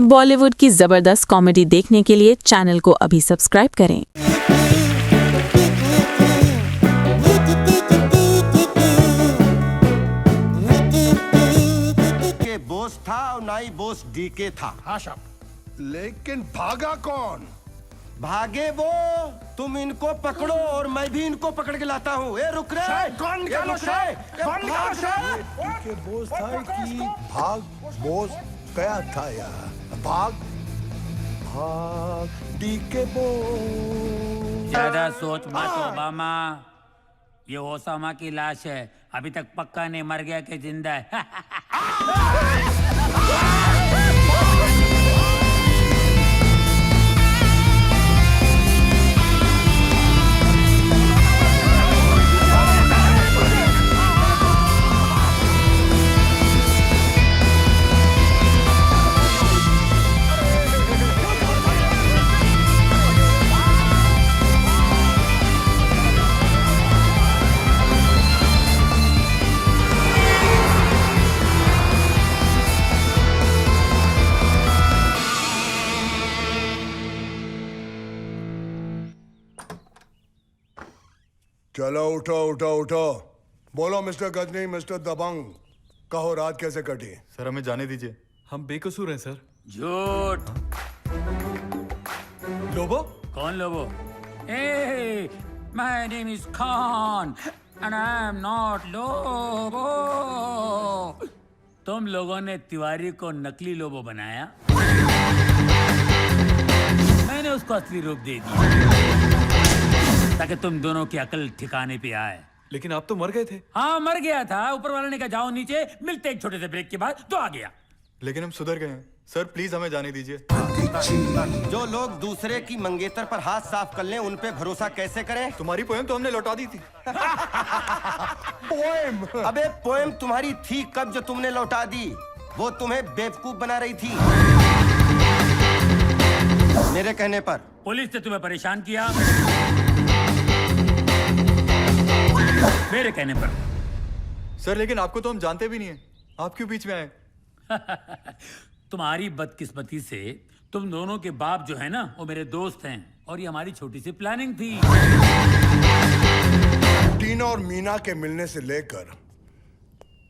बॉलीवुड की जबरदस्त कॉमेडी देखने के लिए चैनल को अभी सब्सक्राइब करें। के बोस था और ना ही बोस डीके था। हाँ साहब, लेकिन भागा कौन? भागे वो, तुम इनको पकड़ो और मैं भी इनको पकड़ के लाता हूँ। ए रुक रे, कौन ये निकालो रुक रे, कौन निकालो साहब? के बोस था कि भाग बोस गया था यार। भाग भाग डी के बोस। ज्यादा सोच मत ओबामा, ये ओसामा की लाश है, अभी तक पक्का नहीं मर गया कि जिंदा है। चलो उठो उठो उठो, बोलो मिस्टर गजनी, मिस्टर दबंग, कहो रात कैसे कटी? सर हमें जाने दीजिए, हम बेकसूर हैं सर। झूठ। लोबो? कौन लोबो? ए, my name is Khan and I am not Lobo. तुम लोगों ने तिवारी को नकली लोबो बनाया, मैंने उसको असली रूप दे दिया ताकि तुम दोनों की अकल ठिकाने पे आए। लेकिन आप तो मर गए थे। हाँ मर गया था, ऊपर वाले ने कहा जाओ नीचे, मिलते एक छोटे से ब्रेक के बाद तो आ गया। लेकिन हम सुधर गए हैं सर, प्लीज हमें जाने दीजिए। जो लोग दूसरे की मंगेतर पर हाथ साफ कर लें, उन पे भरोसा कैसे करें? तुम्हारी पोएम तो हमने लौटा दी थी। पोएम? अबे पोएम तुम्हारी थी कब जो तुमने लौटा दी? वो तुम्हें बेवकूफ बना रही थी मेरे कहने पर। पुलिस ने तुम्हें परेशान किया मेरे कहने पर। सर लेकिन आपको तो हम जानते भी नहीं है, आप क्यों बीच में आए? तुम्हारी बदकिस्मती से तुम दोनों के बाप जो है ना, वो मेरे दोस्त हैं और ये हमारी छोटी सी प्लानिंग थी। टीना और मीना के मिलने से लेकर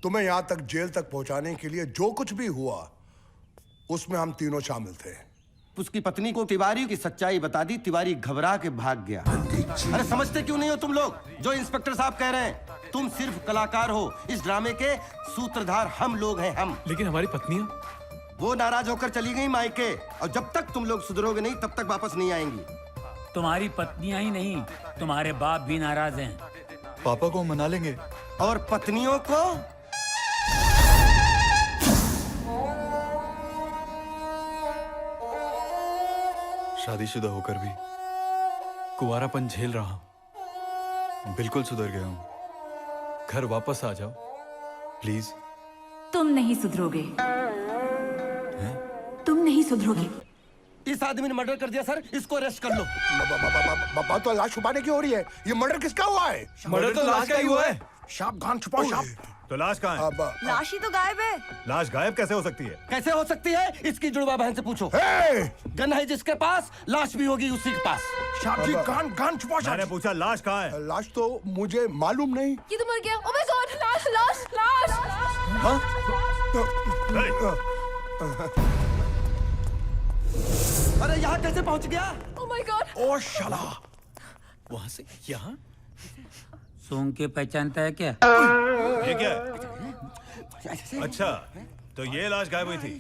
तुम्हें यहां तक जेल तक पहुंचाने के लिए जो कुछ भी हुआ, उसमें हम तीनों शामिल थे। उसकी पत्नी को तिवारी की सच्चाई बता दी, तिवारी घबरा के भाग गया। अरे समझते क्यों नहीं हो तुम लोग? जो इंस्पेक्टर साहब कह रहे हैं, तुम सिर्फ कलाकार हो, इस ड्रामे के सूत्रधार हम लोग हैं, हम। लेकिन हमारी पत्नियां? वो नाराज होकर चली गई मायके, और जब तक तुम लोग सुधरोगे नहीं तब तक वापस नहीं आएंगी। तुम्हारी पत्नियां ही नहीं, तुम्हारे बाप भी नाराज हैं। पापा को हम मना लेंगे। और पत्नियों को? शादीशुदा होकर भी कुंवारापन झेल रहा हूं। बिल्कुल सुधर गया हूँ। घर वापस आ जाओ प्लीज। तुम नहीं सुधरोगे। तुम नहीं सुधरोगे। इस आदमी ने मर्डर कर दिया सर, इसको अरेस्ट कर लो। बाबा तो लाश छुपाने की हो रही है, ये मर्डर किसका हुआ है? मर्डर तो लाश का ही हुआ है। साहब गान छुपाओ साहब। तो लाश कहाँ है? लाश ही तो गायब है। लाश गायब कैसे हो सकती है? कैसे हो सकती है? इसकी जुड़वा बहन से पूछो। गन है जिसके पास, लाश भी होगी उसी के पास। साहब जी गान छुपाओ साहब। मैंने पूछा लाश कहाँ है? लाश तो मुझे मालूम नहीं। ये तो मर गया। ओह माय गॉड, लाश लाश लाश। अरे यहाँ कैसे पहुँच गया? Oh my God. ओ शाला, वहां से यहाँ? सूंघ के पहचानता है क्या? ये क्या है? अच्छा, तो ये लाश गायब हुई थी।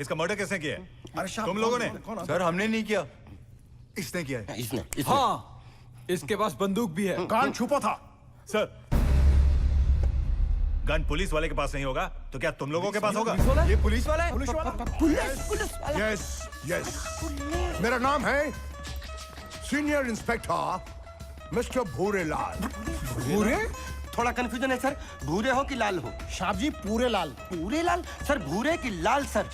इसका मर्डर किसने किया? अरे साहब तुम लोगों ने? सर हमने नहीं किया, इसने किया है। इसने हाँ, इसके पास बंदूक भी है। गान छुपा था। सर, गन पुलिस वाले के पास नहीं होगा तो क्या तुम लोगों के पास होगा? ये पुलिस वाला है? यस यस, मेरा नाम है सीनियर इंस्पेक्टर मिस्टर भूरेलाल। भूरे? थोड़ा कंफ्यूजन है सर, भूरे हो कि लाल हो? साहब जी पूरे लाल। पूरे लाल? सर भूरे कि लाल सर?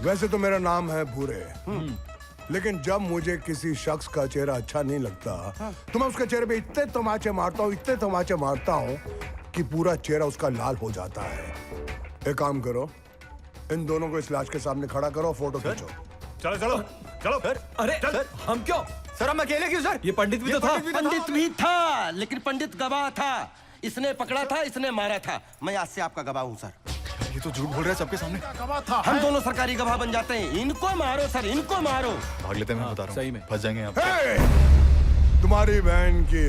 वैसे तो मेरा नाम है भूरे, लेकिन जब मुझे किसी शख्स का चेहरा अच्छा नहीं लगता तो मैं उसके चेहरे पे इतने तमाचे मारता हूँ, इतने तमाचे मारता हूँ कि पूरा चेहरा उसका लाल हो जाता है। एक काम करो, इन दोनों को इस लाश के सामने खड़ा करो, फोटो खींचो। चलो चलो चलो सर अरे चल। सर हम क्यों? सर हम अकेले क्यों सर? ये पंडित भी तो था। पंडित भी था, लेकिन पंडित गवाह था। इसने पकड़ा था, इसने मारा था। मैं आज से आपका गवाह हूँ सर। ये तो झूठ बोल रहा है सबके सामने। गवाह था। हम दोनों सरकारी गवाह बन जाते हैं। इनको मारो सर, इनको मारो। भाग लेते हैं, मैं बता रहा हूँ। सही में। फंस जाएंगे आप। हे! तुम्हारी बहन की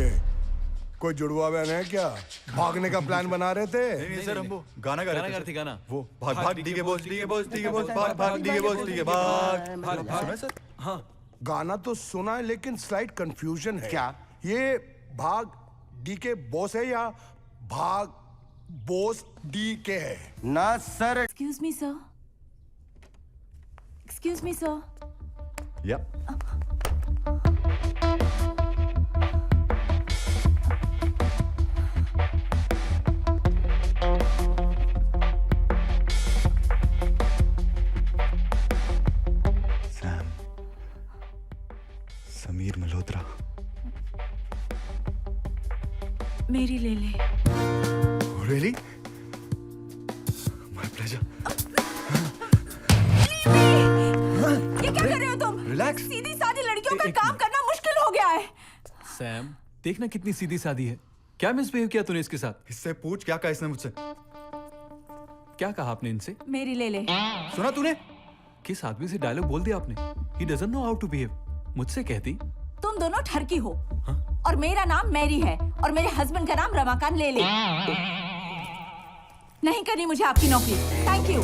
कोई जुड़वा बहन है क्या? भागने का प्लान बना रहे थे? नहीं सर, हम वो गाना गा रहे थे। थी गाना। वो भाग भाग डीगे बॉस डीगे बॉस डीगे बॉस भाग भाग डीगे बॉस डीगे भाग। सुना है सर? हाँ गाना तो सुना है, लेकिन स्लाइट कंफ्यूजन है। क्या? ये भाग डी के बॉस है या भाग बोस डी के है? ना sir. Excuse me, sir. Excuse me, sir. या सैम, समीर मल्होत्रा। मेरी ले ले। Really? My pleasure. ये क्या कर रहे हो तुम? Relax. सीधी सादी लड़कियों का काम करना मुश्किल हो गया है। सैम देखना कितनी सीधी सादी है। क्या मिसबिहेव किया तूने इसके साथ? इससे पूछ क्या कहा इसने मुझसे। क्या कहा आपने इनसे? मेरी ले ले। सुना तूने? किस आदमी से डायलॉग बोल दिया आपने? He doesn't know how to behave. मुझसे कहती। तुम दोनों ठरकी हो और मेरा नाम मैरी है और मेरे हस्बैंड का नाम रमाकांत ले ले। नहीं करनी मुझे आपकी नौकरी। Thank you.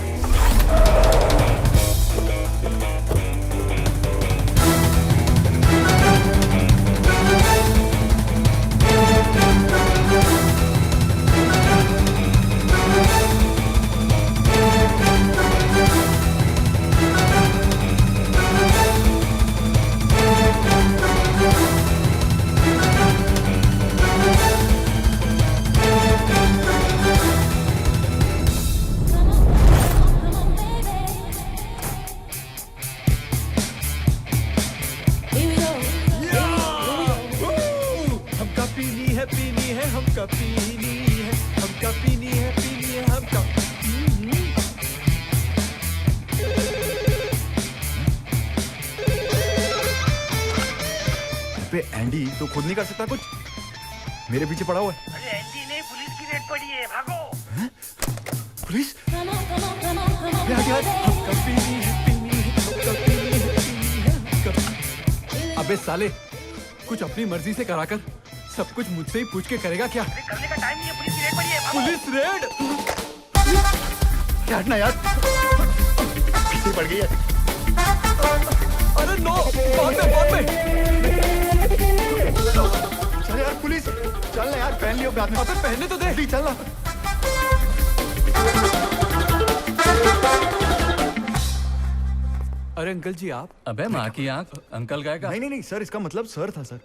हमका पीनी है हमका पीनी है हमका पीनी है हमका। बे एंडी तो खुद नहीं कर सकता कुछ? मेरे पीछे पड़ा हुआ है। अरे एंटी नहीं, पुलिस की रेड पड़ी है, भागो। पुलिस? हमका पीनी है हमका पीनी है हमका। अबे साले कुछ अपनी मर्जी से कराकर सब कुछ मुझसे ही पूछ के करेगा क्या? करने का टाइम नहीं है, पुलिस की रेड पड़ी है, भागो। Police red? क्या हटना यार, पीछे पड़ गई है। अरे नो, बाद में। चल यार पुलिस, चल ना यार, पहन लियो बाद में। अबे पहनने तो दे। चल ना। अरे अंकल जी आप? अबे माँ की आंख, अंकल का नहीं नहीं नहीं सर, इसका मतलब सर था सर।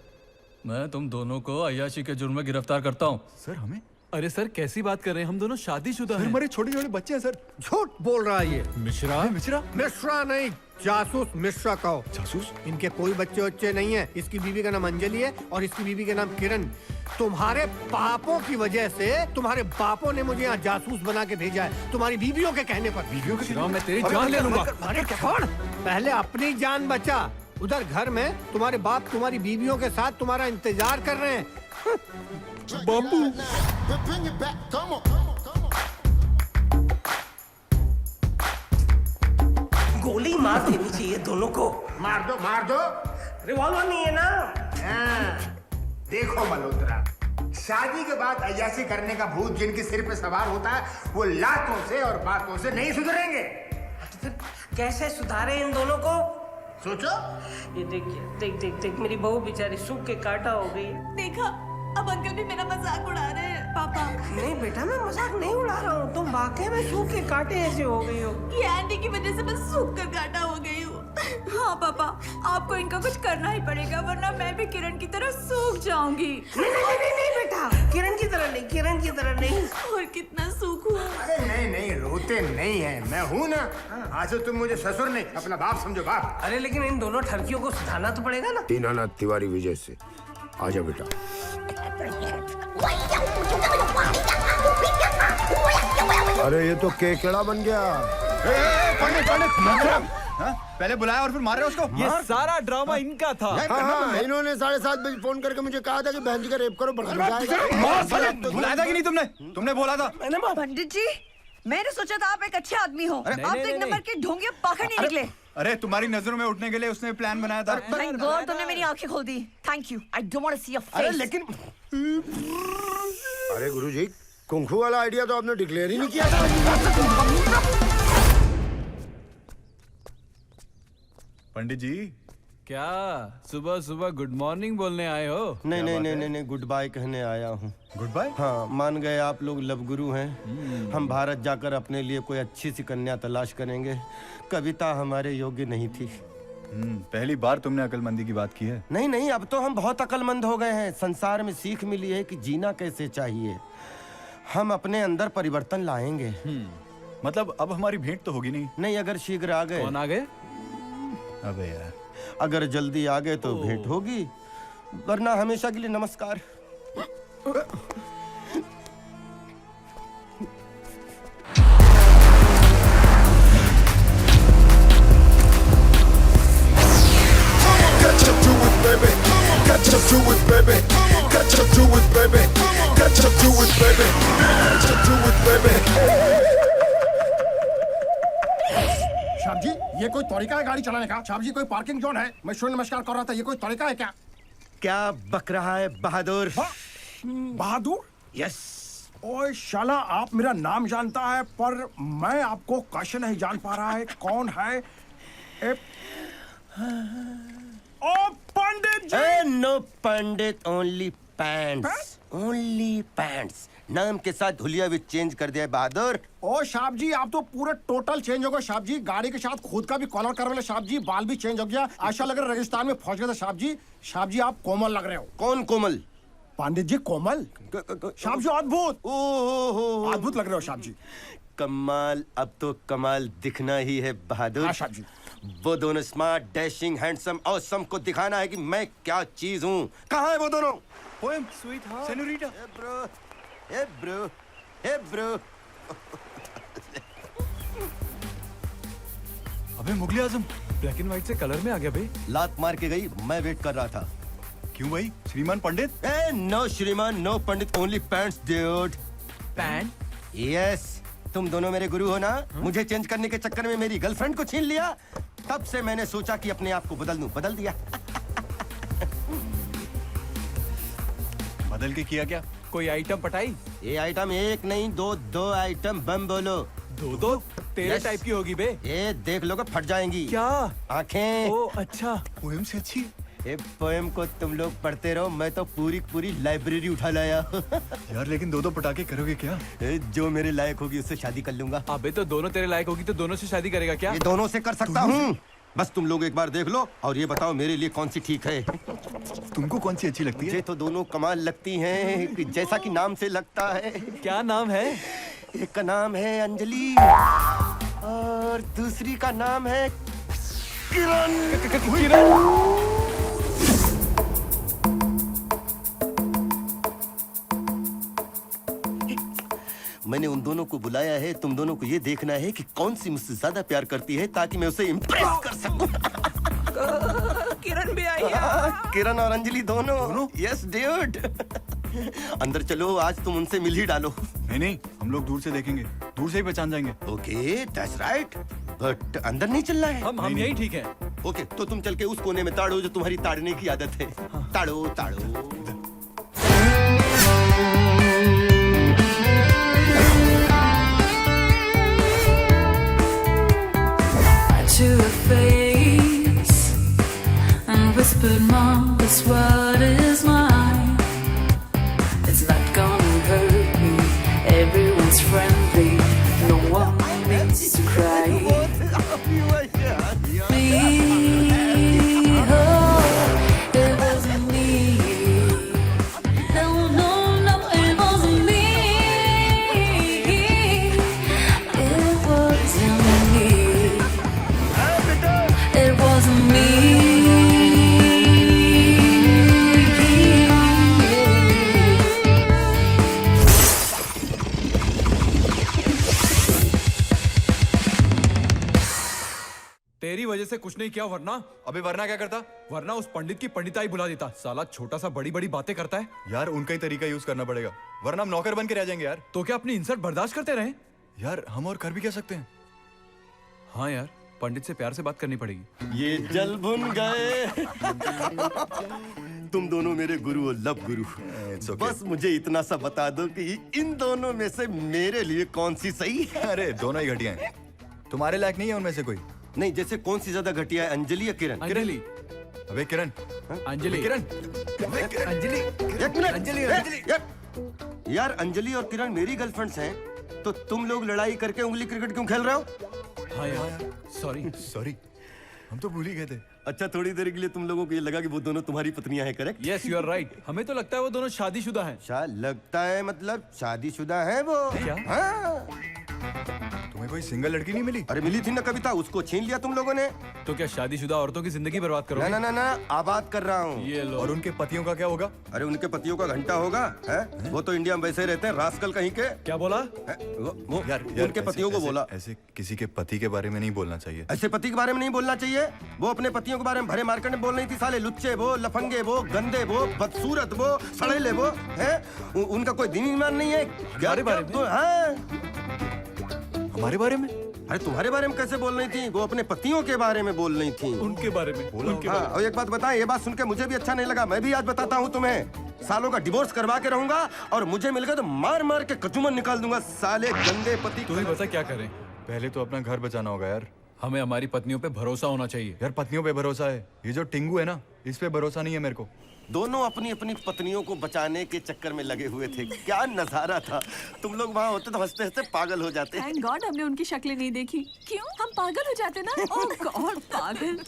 मैं तुम दोनों को अय्याशी के जुर्म में गिरफ्तार करता हूँ। सर हमें? अरे सर कैसी बात कर रहे हैं? हम दोनों शादीशुदा सर हैं। हमारे छोटे छोटे बच्चे हैं सर। झूठ बोल रहा है ये। मिश्रा? मिश्रा? मिश्रा नहीं, जासूस मिश्रा कहो। जासूस? इनके कोई बच्चे बच्चे नहीं है। इसकी बीवी का नाम अंजलि है और इसकी बीवी का नाम किरण। तुम्हारे पापों की वजह से तुम्हारे बापों ने मुझे यहाँ जासूस बना के भेजा है, तुम्हारी बीवियों के कहने पर। बीवियों के? मिश्रा मैं तेरी जान ले लूंगा। अरे कौन? पहले अपनी जान बचा। उधर घर में तुम्हारे बाप तुम्हारी बीवियों के साथ तुम्हारा इंतजार कर रहे हैं। बापू गोली मार देनी चाहिए दोनों को। मार दो, मार दो। रिवॉल्वर नहीं है ना? हाँ, देखो मल्होत्रा, शादी के बाद अय्याशी करने का भूत जिनके सिर पे सवार होता है वो लातों से और बातों से नहीं सुधरेंगे। तो फिर कैसे सुधारे इन दोनों को? सोचो। ये देखिए, देख देख देख, मेरी बहू बेचारी सूख के काटा हो गई। देखा, अब अंकल भी मेरा मजाक उड़ा रहे हैं। पापा, नहीं बेटा, मैं मजाक नहीं उड़ा रहा हूँ, तुम वाकई में सूख के काटे ऐसे हो गई हो। ये आंटी की वजह से मैं सूख कर काटा हो गई हूँ। हाँ पापा, आपको इनका कुछ करना ही पड़ेगा, वरना मैं भी किरण की तरह सूख जाऊंगी। नहीं नहीं नहीं नहीं बेटा, किरण की तरह नहीं, किरण की तरह नहीं। और कितना सूख हुआ। अरे नहीं नहीं, रोते नहीं है, मैं हूँ ना। आज तुम मुझे ससुर नहीं अपना बाप समझो, बाप। अरे लेकिन इन दोनों ठरकियों को सुधारना तो पड़ेगा ना। दीनानाथ तिवारी विजय से आजा बेटा। अरे ये तो केकड़ा बन गया। पहले बुलाया और फिर मारे उसको। ये सारा ड्रामा इनका था। हाँ, इन्होंने 7:30 बजे फोन करके मुझे कहा था कि बहन जी का रेप करो, बुलाया था कि नहीं तुमने बोला था। पंडित जी, मैंने सोचा था आप एक अच्छे आदमी हो। आप तो एक नंबर के ढोंगे पाखंडी निकले। अरे तुम्हारी नजरों में उठने के लिए उसने प्लान बनाया था। थैंक गॉड तुमने मेरी आंखें खोल दी। Thank you. I don't want to see your face. लेकिन अरे गुरुजी, कुंफू वाला आइडिया तो आपने डिक्लेयर ही नहीं किया था। पंडित जी, क्या सुबह सुबह गुड मॉर्निंग बोलने आए हो? नहीं, गुड बाय कहने आया हूँ। Good bye? हाँ, मान गए आप लोग लव गुरु हैं। हम भारत जाकर अपने लिए कोई अच्छी सी कन्या तलाश करेंगे। कविता हमारे योग्य नहीं थी। पहली बार तुमने अकलमंदी की बात की है। नहीं, अब तो हम बहुत अकलमंद हो गए हैं। संसार में सीख मिली है कि जीना कैसे चाहिए। हम अपने अंदर परिवर्तन लाएंगे। मतलब अब हमारी भेंट तो होगी नहीं? नहीं, अगर शीघ्र आ गए। कौन आ गए? अबे यार, अगर जल्दी आ गए तो भेंट होगी, वरना हमेशा के लिए नमस्कार। साहब जी, ये कोई तरीका है गाड़ी चलाने का? साहब जी, कोई पार्किंग जोन है? मैं सूर्य नमस्कार कर रहा था, ये कोई तरीका है क्या? क्या बक रहा है बहादुर? बहादुर? यस। ओए शाला, आप मेरा नाम जानता है पर मैं आपको कैसे नहीं जान पा रहा है कौन है? ओ पंडित जी! No Pandit, only pants. Only pants. नाम के साथ हुलिया भी चेंज कर दिया है बहादुर। ओ साहब जी, आप तो पूरे टोटल चेंज हो गए साहब जी। गाड़ी के साथ खुद का भी कॉलर कर रहे साहब जी। बाल भी चेंज हो गया। ऐसा लग रहा है रेगिस्तान में फंस गए थे साहब जी। साहब जी, आप कोमल लग रहे हो। कौन कोमल? पंडित जी कोमल। साहब जी अद्भुत। ओहो, अद्भुत लग रहे हो साहब जी। कमाल। अब तो कमाल दिखना ही है बहादुर। हाँ साहब जी। वो दोनों स्मार्ट, डैशिंग, हैंडसम, ऑसम को दिखाना है कि मैं क्या चीज हूँ। कहाँ है वो दोनों? Poem sweet senorita. ए ब्रो। अबे Mughle Azam, black and white से कलर में आ गया बे। लात मार के गई, मैं वेट कर रहा था। क्यों भाई? श्रीमान पंडित? नो श्रीमान, no Pandit, only pants dude. Pant? Yes, तुम दोनों मेरे गुरु हो ना? मुझे चेंज करने के चक्कर में मेरी गर्लफ्रेंड को छीन लिया। तब से मैंने सोचा कि अपने आप को बदल दूं। बदल दिया। बदल के किया क्या? कोई आइटम पटाई? ये आइटम एक नहीं, दो आइटम बम बोलो। दो तेरे Yes. टाइप की होगी बे। ये देख लोगे फट जाएंगी। क्या? आंखें। ओ अच्छा। पोएम से अच्छी। ये पोएम को तुम लोग पढ़ते रहो, मैं तो पूरी लाइब्रेरी उठा लाया। यार लेकिन दो पटाखे करोगे क्या? जो मेरे लायक होगी उससे शादी कर लूंगा। अबे तो दोनों तेरे लायक होगी तो दोनों से शादी करेगा क्या? ये दोनों से कर सकता हूँ। बस तुम लोग एक बार देख लो और ये बताओ मेरे लिए कौन सी ठीक है। तुमको कौन सी अच्छी लगती है? मुझे तो दोनों कमाल लगती हैं, कि जैसा कि नाम से लगता है। क्या नाम है? एक का नाम है अंजलि और दूसरी का नाम है किरण। मैंने उन दोनों को बुलाया है, तुम दोनों को ये देखना है कि कौन सी मुझसे ज्यादा प्यार करती है, ताकि मैं उसे इम्प्रेस कर सकूं। किरण भी आई है। किरण और अंजलि दोनों? Yes dude. अंदर चलो, आज तुम उनसे मिल ही डालो। नहीं, हम लोग दूर से देखेंगे, दूर से ही पहचान जाएंगे। ओके, दैट्स राइट, बट अंदर नहीं चलना है। हम यही ठीक है। ओके, तो तुम चल के उस कोने में ताड़ो जो तुम्हारी ताड़ने की आदत है। ताड़ो। To her face and whispered, Mom, this world is mine. It's not gonna hurt me. Everyone's friendly. No one needs to cry. Me, oh, it wasn't me. No, वजह से कुछ नहीं किया, वरना अबे वरना क्या करता? वरना उस पंडित की पंडिताई बुला देता। साला छोटा सा बड़ी बड़ी बातें करता है। यार उनका ही तरीका यूज करना पड़ेगा, वरना हम नौकर बन के रह जाएंगे यार। तो क्या अपनी इंसल्ट बर्दाश्त करते रहे? यार हम और कर भी क्या सकते हैं? हाँ यार, पंडित से प्यार से बात करनी पड़ेगी। ये जल भुन गए। तुम दोनों मेरे गुरु हो, लब गुरु। It's okay. बस मुझे इतना सा बता दो कि इन दोनों में से मेरे लिए कौन सी सही है। अरे दोनों ही घटिया हैं, तुम्हारे लायक नहीं है उनमें से कोई। नहीं, जैसे कौन सी ज्यादा घटिया है, अंजलि या किरण? अंजलि। अबे किरण, अंजलि। किरण, अंजलि। एक मिनट। अंजलि, अंजलि। यार अंजलि और किरण मेरी गर्लफ्रेंड्स हैं, तो तुम लोग लड़ाई करके उंगली क्रिकेट क्यों खेल रहे हो? हाँ यार, सॉरी। सॉरी, हम तो भूल ही गए थे। अच्छा, थोड़ी देर के लिए तुम लोगों को ये लगा कि वो दोनों तुम्हारी पत्नियां हैं, correct? Yes, you are right. हमें तो लगता है वो दोनों शादीशुदा हैं। शायद लगता है, मतलब शादीशुदा है वो। क्या? हाँ। तुम्हें कोई सिंगल लड़की नहीं मिली? अरे मिली थी ना कविता, उसको छीन लिया तुम लोगों ने। तो क्या शादीशुदा औरतों की जिंदगी बर्बाद ना करोगे? ना ना ना, आबाद कर रहा हूँ। ये लो। और उनके पतियों का क्या होगा? अरे उनके पतियों का घंटा होगा है? वो तो इंडिया में वैसे रहते हैं, रास्कल कहीं के। क्या बोला? है? वो यार उनके पतियों को बोला। ऐसे किसी के पति के बारे में नहीं बोलना चाहिए। ऐसे पति के बारे में नहीं बोलना चाहिए। वो अपने पतियों के बारे में भरे मार्केट में बोल रही थी। साले लुच्चे वो, लफंगे वो, गंदे वो, बदसूरत वो, सड़ेले वो है। उनका कोई दिन ईमान नहीं है। हमारे बारे में? हाँ। हमारे बारे में? अरे तुम्हारे बारे में कैसे बोल रही थी? वो अपने पतियों के बारे में बोल रही थी। उनके बारे में बोला। हाँ, और एक बात बताएं, ये बात सुन के मुझे भी अच्छा नहीं लगा। मैं भी आज बताता हूँ तुम्हें। सालों का डिवोर्स करवा के रहूंगा और मुझे मिल गया तो मार मार के कचुमन निकाल दूंगा। साले गंदे पति। तू ही बता क्या करें? पहले तो अपना घर बचाना होगा यार। हमें हमारी पत्नियों पे भरोसा होना चाहिए। यार पत्नियों पे भरोसा है, ये जो टिंगू है ना, इस पे भरोसा नहीं है मेरे को। दोनों अपनी अपनी पत्नियों को बचाने के चक्कर में लगे हुए थे। क्या नजारा था। तुम लोग वहाँ होते तो हंसते हंसते पागल हो जाते। थैंक गॉड हमने उनकी शक्लें नहीं देखी। क्यों? हम पागल हो जाते ना। ओह गॉड, पागल।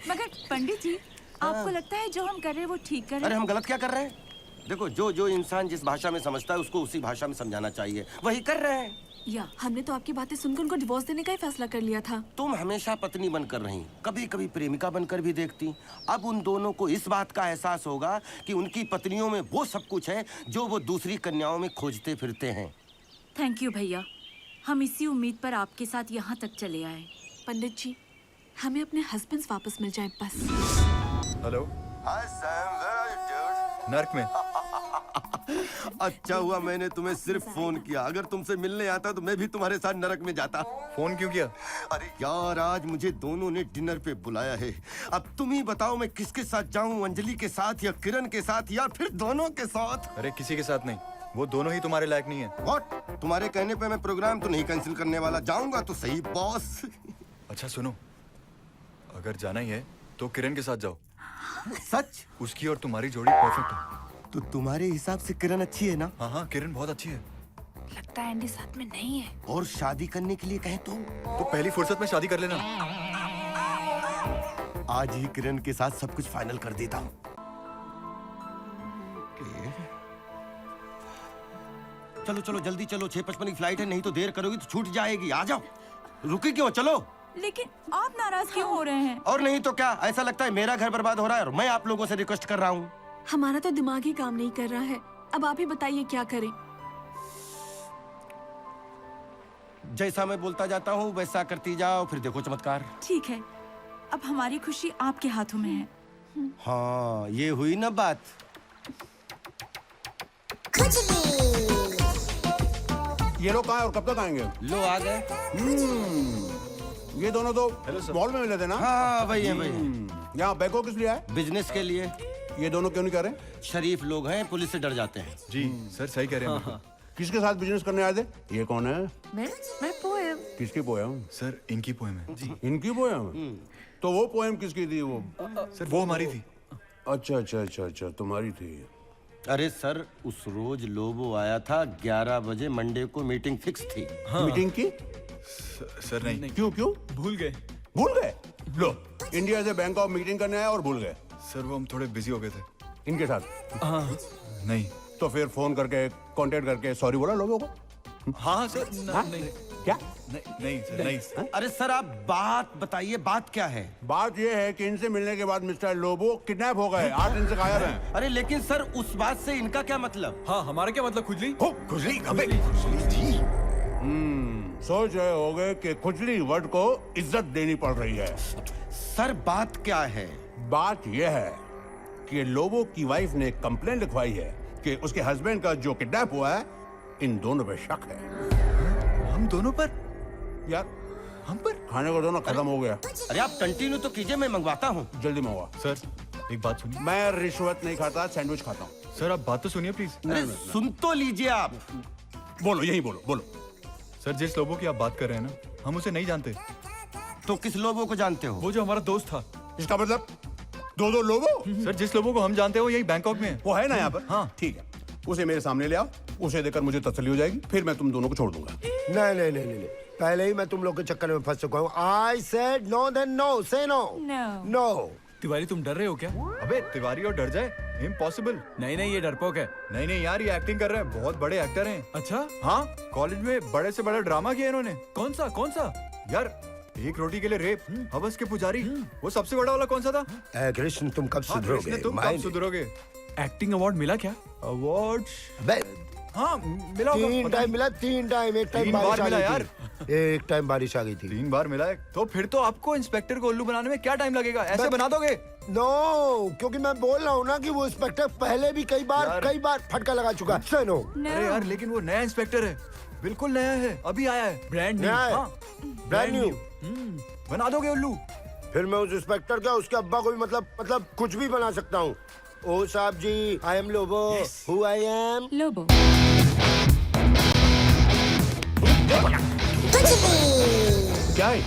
मगर पंडित जी, आपको लगता है जो हम कर रहे हैं वो ठीक कर रहे अरे हैं? हम गलत क्या कर रहे हैं? देखो, जो इंसान जिस भाषा में समझता है उसको उसी भाषा में समझाना चाहिए। वही कर रहे हैं। या हमने तो आपकी बातें सुनकर उनको डिवोर्स देने का ही फैसला कर लिया था। तुम हमेशा पत्नी बनकर रही, कभी कभी प्रेमिका बनकर भी देखती। अब उन दोनों को इस बात का एहसास होगा कि उनकी पत्नियों में वो सब कुछ है जो वो दूसरी कन्याओं में खोजते फिरते हैं। थैंक यू भैया, हम इसी उम्मीद पर आपके साथ यहाँ तक चले आए। पंडित जी, हमें अपने हस्बैंड्स वापस मिल जाए बस। हेलो। नर्क में। अच्छा हुआ मैंने तुम्हें सिर्फ फोन किया। अगर तुमसे मिलने आता तो मैं भी तुम्हारे साथ नरक में जाता। फोन क्यों किया? अरे यार, आज मुझे दोनों ने डिनर पे बुलाया है। अब तुम ही बताओ मैं किसके साथ जाऊं, अंजलि के साथ या किरण के साथ या फिर दोनों के साथ? अरे किसी के साथ नहीं, वो दोनों ही तुम्हारे लायक नहीं है। व्हाट? तुम्हारे कहने पे मैं प्रोग्राम तो नहीं कैंसिल करने वाला। जाऊंगा तो सही बॉस। अच्छा सुनो, अगर जाना ही है तो किरण के साथ जाओ। सच? उसकी और तुम्हारी जोड़ी परफेक्ट है। तो तुम्हारे हिसाब से किरण अच्छी है ना? हाँ हाँ, किरण बहुत अच्छी है। लगता है एंडी साथ में नहीं है। और शादी करने के लिए कहे तो पहली फुर्सत में शादी कर लेना। आज ही किरण के साथ सब कुछ फाइनल कर देता हूँ। चलो चलो जल्दी चलो, 6:55 की फ्लाइट है, नहीं तो देर करोगी तो छूट जाएगी। आ जाओ। रुके क्यों? चलो। लेकिन आप नाराज क्यों हो रहे हैं? और नहीं तो क्या, ऐसा लगता है मेरा घर बर्बाद हो रहा है और मैं आप लोगों से रिक्वेस्ट कर रहा हूँ। हमारा तो दिमाग ही काम नहीं कर रहा है। अब आप ही बताइए क्या करें। जैसा मैं बोलता जाता हूँ वैसा करती जाओ, फिर देखो चमत्कार। ठीक है, अब हमारी खुशी आपके हाथों में है। हाँ, ये हुई ना बात। ये लोग कहाँ हैं और कब तक आएंगे? लो आ गए। ये दोनों तो मॉल में मिले थे ना? हाँ वही है वही। यहाँ बैको किस लिए आए? बिजनेस के लिए। ये दोनों क्यों नहीं कर रहे? शरीफ लोग हैं, पुलिस से डर जाते हैं। जी सर, सही कह रहे हैं। हाँ, किसके साथ बिजनेस करने आए थे? ये कौन है? मैं पोएम। किसकी पोएम? सर इनकी पोएम है जी। इनकी पोएम? तो वो पोएम किसकी थी? वो सर वो हमारी थी। अच्छा अच्छा अच्छा अच्छा, तुम्हारी थी। अरे सर, उस रोज लोबो आया था 11 बजे, मंडे को मीटिंग फिक्स थी। मीटिंग की? सर नहीं। क्यों क्यों? भूल गए। भूल गए? लो, इंडिया से बैंकॉक मीटिंग करने आए और भूल गए। सर वो हम थोड़े बिजी हो गए थे। इनके साथ? हाँ। नहीं। तो फिर फोन करके कांटेक्ट करके सॉरी बोला लोगों को? हाँ सर। नहीं क्या? नहीं सर, नहीं। अरे सर आप बात बताइए, बात क्या है? बात ये है कि इनसे मिलने के बाद मिस्टर लोबो किडनैप हो गए, 8 दिन से गायब हैं। अरे लेकिन सर उस बात से इनका क्या मतलब? हाँ, हमारा क्या मतलब? खुजली? खुजली? अबे खुजली थी। सोच रहे होगे कि खुजली वर्ड को इज्जत देनी पड़ रही है। सर बात क्या है? बात यह है कि लोबो की वाइफ ने कंप्लेंट लिखवाई है कि उसके हस्बैंड का जो किडनैप हुआ है, इन दोनों पे शक है। हम दोनों पर? यार हम पर? खाने को दोनों खत्म हो गया। अरे आप कंटिन्यू तो कीजिए, मैं मंगवाता हूँ। जल्दी मंगवा। सर एक बात सुनिए। मैं रिश्वत नहीं खाता, सैंडविच खाता हूँ। सर आप बात तो सुनिए प्लीज। अरे सुन तो लीजिए आप। बोलो, यही बोलो बोलो। सर जिस लोगों की आप बात कर रहे हैं ना, हम उसे नहीं जानते। तो किस लोगों को जानते हो? वो जो हमारा दोस्त था। इसका मतलब दो लोबो? सर जिस लोगों को हम जानते हैं वो यही बैंकॉक में है। वो है ना यहाँ पर? हाँ ठीक है, उसे मेरे सामने ले आओ। उसे देखकर मुझे तसल्ली हो जाएगी, फिर मैं तुम दोनों को छोड़ दूंगा। नहीं, पहले ही मैं तुम लोग के चक्कर में फंस चुका हूँ। I said no, then no, say no. No. Tiwari तुम डर रहे हो क्या? अबे तिवारी और डर जाए? इम्पॉसिबल। नहीं ये डरपोक है। नहीं यार, ये एक्टिंग कर रहे हैं, बहुत बड़े एक्टर हैं। अच्छा? हाँ, कॉलेज में बड़े से बड़ा ड्रामा किया इन्होंने। कौन सा? यार एक रोटी के लिए रेप, हवस के पुजारी, वो सबसे बड़ा वाला कौन सा था? कृष्ण तुम कब सुधरोगे? तुम कब सुधरोगे? एक्टिंग अवार्ड मिला क्या? अवार्ड? हाँ मिला होगा। 3 टाइम मिला, 3 टाइम। एक टाइम 3 बार बारिश आ मिला गई यार। थी। एक टाइम बारिश आ गई थी। 3 बार मिला है। तो फिर तो आपको इंस्पेक्टर को उल्लू बनाने में क्या टाइम लगेगा? ऐसे बना दोगे? नो, क्योंकि मैं बोल रहा हूँ ना कि वो इंस्पेक्टर पहले भी कई बार फटका लगा चुका है। नो। अरे यार लेकिन वो नया इंस्पेक्टर है, बिल्कुल नया है, अभी आया है, ब्रांड न्यू। बना दोगे उल्लू? फिर मैं उस इंस्पेक्टर का, उसके अब्बा को भी मतलब कुछ भी बना सकता हूँ। ओ साहब जी, I am Lobo. Who I am? Lobo. क्या है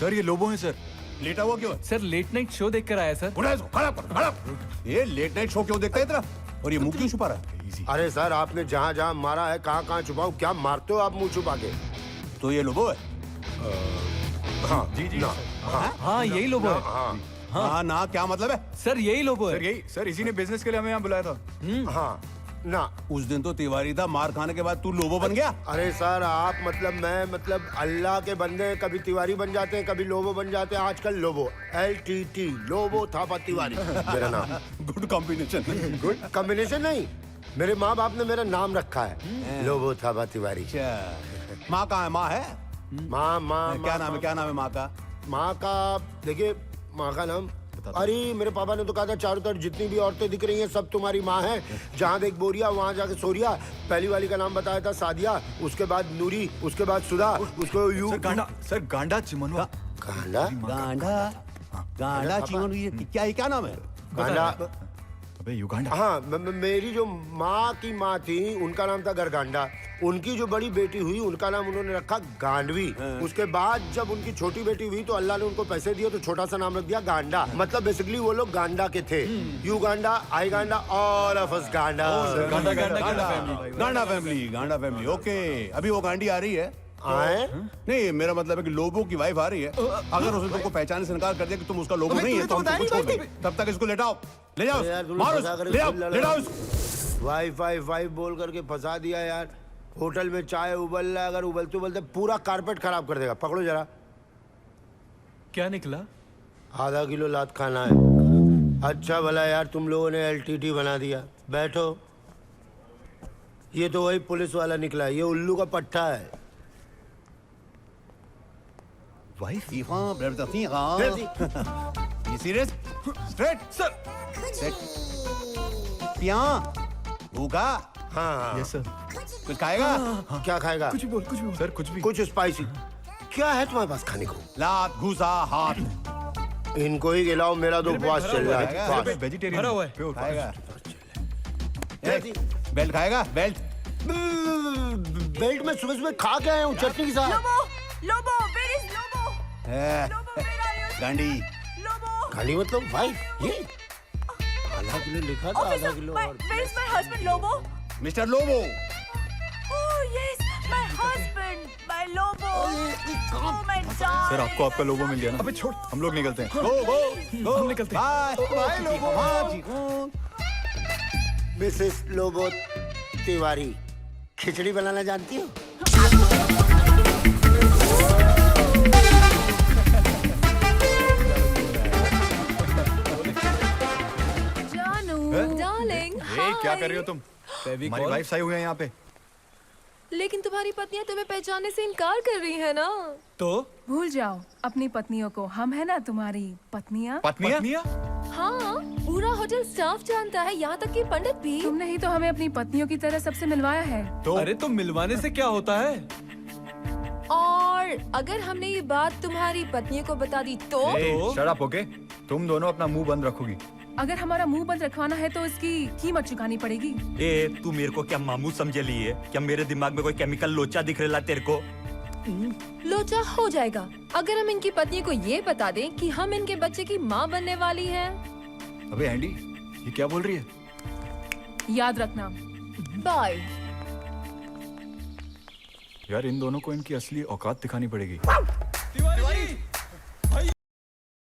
सर? ये लोबो है सर। लेटा हुआ क्यों है? सर लेट नाइट शो देख कर आया सर। खड़ा। ये लेट नाइट शो क्यों देखता है इतना? और ये मुंह क्यों छुपा रहा है? अरे सर, आपने जहाँ मारा है, कहाँ छुपाऊं? क्या मारते हो आप मुंह छुपा के? तो ये लोबो है? हाँ जी हाँ यही लोबो है। हाँ ना, क्या मतलब है? सर यही लोबो है। सर यही सर, इसी ने बिजनेस के लिए हमें यहाँ बुलाया था। हाँ ना। उस दिन तो तिवारी था, मार खाने के बाद तू लोबो बन गया। अरे सर, आप मैं अल्लाह के बंदे हैं। कभी तिवारी बन जाते हैं, कभी लोबो बन जाते हैं। आजकल लोबो, LTT, लोबो थापा तिवारी मेरा नाम। Good combination. गुड कॉम्बिनेशन नहीं, मेरे माँ बाप ने मेरा नाम रखा है, लोबो थापा तिवारी। माँ कहाँ है? माँ है? माँ क्या नाम है माँ का? माँ का देखिए, माँ का नाम, अरे मेरे पापा ने तो कहा था चारों तरफ जितनी भी औरतें दिख रही हैं सब तुम्हारी माँ हैं। जहाँ देख बोरिया वहाँ जाके सोरिया। पहली वाली का नाम बताया था सादिया, उसके बाद नूरी, उसके बाद सुधा, उसको यू। सर गांडा चिमनवा। गांडा चिमन, क्या नाम है? गांडा। अबे युगांडा। हाँ, मेरी जो माँ की माँ थी उनका नाम था गरगांडा। उनकी जो बड़ी बेटी हुई उनका नाम उन्होंने रखा गांडवी। उसके बाद जब उनकी छोटी बेटी हुई तो अल्लाह ने उनको पैसे दिए तो छोटा सा नाम रख दिया गांडा। मतलब बेसिकली वो लोग गांडा के थे। यू गांडा, आई गांडा, ऑल ऑफ अस गांडा। गांडा फैमिली। ओके, अभी वो गांडी आ रही है? आए? नहीं, मेरा मतलब है कि लोबो की वाइफ आ रही है। अगर उसने तुमको पहचानने से इनकार कर दिया कि तुम उसका लोबो नहीं है तो हम तुमको छोड़ देंगे। तब तक इसको लेटाओ, ले जाओ, ले जाओ। वाइफ बोल करके फंसा दिया यार। होटल में चाय उबल रहा है, अगर उबलते पूरा कारपेट खराब कर देगा। पकड़ो जरा। क्या निकला? आधा किलो लात खाना है। अच्छा भला यार तुम लोगों ने LTT बना दिया। बैठो। ये तो वही पुलिस वाला निकला, ये उल्लू का पट्टा है। वाइफ? सीरियस? Straight sir. होगा? हाँ यस सर। कुछ खाएगा? क्या खाएगा? कुछ भी बोल सर, कुछ भी। कुछ स्पाइसी। क्या है तुम्हारे पास खाने को? लात, घुसा, हाथ। इनको ही खिलाओ, मेरा तो उपवास चल रहा है। वेजिटेरियन भरा हुआ है। खाएगा? बेल्ट खाएगा? बेल्ट में सुबह खा के आया हूँ चटनी के साथ। Lobo, where is Lobo? Lobo, where are you? गांडी। Lobo. गांडी मतलब भाई ये आधा किलो लिखा था, आधा किलो और। Where is my husband, Lobo? Mister Lobo. Oh yes, my husband, my Lobo. Oh my God. Sir आपको आपका लोगो मिल गया ना? अबे छोड़, हम लोग निकलते हैं। हम निकलते हैं। बाय लोबो। मिसेस लोबो तिवारी, खिचड़ी बनाना जानती हो? जानू, darling. क्या कर रही हो तुम? हमारी वाइफ आई हुई है यहाँ पे। लेकिन तुम्हारी पत्नियां तुम्हें पहचानने से इनकार कर रही है ना। तो भूल जाओ अपनी पत्नियों को, हम है ना तुम्हारी पत्नियाँ। पत्नियाँ? हाँ, पूरा होटल स्टाफ जानता है, यहाँ तक कि पंडित भी। तुमने ही तो हमें अपनी पत्नियों की तरह सबसे मिलवाया है। तो अरे तो मिलवाने से क्या होता है? और अगर हमने ये बात तुम्हारी पत्नियों को बता दी तो? Shut up, okay? तुम दोनों अपना मुंह बंद रखोगी। अगर हमारा मुंह बंद रखवाना है तो इसकी कीमत चुकानी पड़ेगी। तू मेरे को क्या मामू समझे ली है? क्या मेरे दिमाग में कोई केमिकल लोचा दिख रहा तेरे को? लोचा हो जाएगा अगर हम इनकी पत्नी को ये बता दें कि हम इनके बच्चे की माँ बनने वाली हैं। अबे एंडी, ये क्या बोल रही है? याद रखना। बाय। यार इन दोनों को इनकी असली औकात दिखानी पड़ेगी। तिवारी!